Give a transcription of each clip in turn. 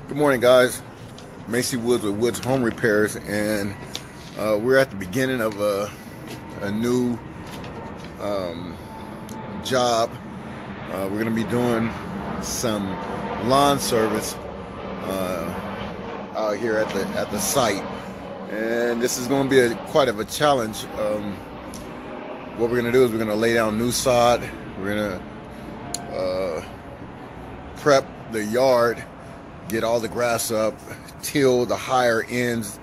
Good morning, guys. Macy Woods with Woods Home Repairs, and we're at the beginning of a new job. We're going to be doing some lawn service out here at the site, and this is going to be quite of a challenge. What we're going to do is we're going to lay down new sod. We're going to prep the yard, get all the grass up, till the higher ends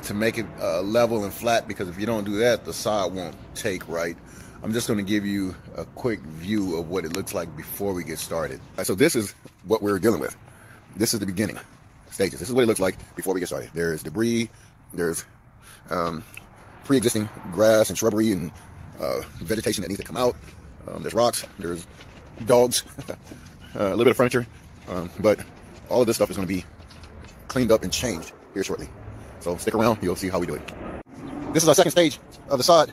to make it level and flat, because if you don't do that, the sod won't take right. I'm just going to give you a quick view of what it looks like before we get started. So this is what we're dealing with. This is the beginning stages. This is what it looks like before we get started. There's debris, there's pre-existing grass and shrubbery and vegetation that needs to come out. There's rocks, there's dogs, a little bit of furniture, but all of this stuff is going to be cleaned up and changed here shortly. So stick around, you'll see how we do it. This is our second stage of the sod.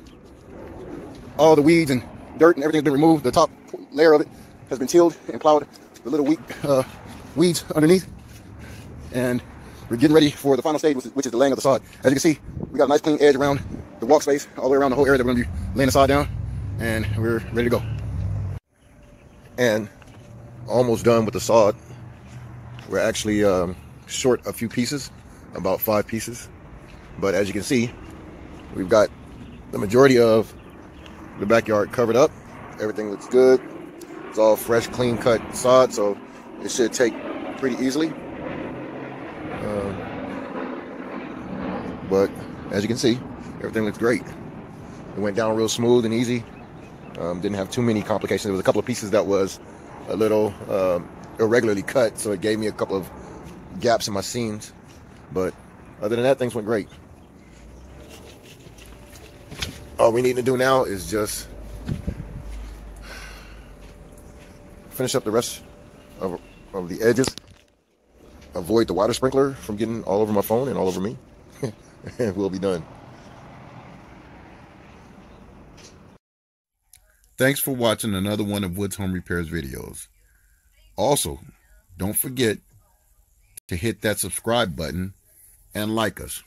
All the weeds and dirt and everything has been removed. The top layer of it has been tilled and plowed. The little weeds underneath. And we're getting ready for the final stage, which is the laying of the sod. As you can see, we got a nice clean edge around the walk space, all the way around the whole area that we're going to be laying the sod down. And we're ready to go. And almost done with the sod. We're actually short a few pieces, about 5 pieces. But as you can see, we've got the majority of the backyard covered up. Everything looks good. It's all fresh, clean cut sod, so it should take pretty easily. But as you can see, everything looks great. It went down real smooth and easy. Didn't have too many complications. There was a couple of pieces that was a little irregularly cut, so it gave me a couple of gaps in my seams. But other than that, things went great. All we need to do now is just finish up the rest of the edges, avoid the water sprinkler from getting all over my phone and all over me, and we'll be done. Thanks for watching another one of Woods Home Repairs videos. Also, don't forget to hit that subscribe button and like us.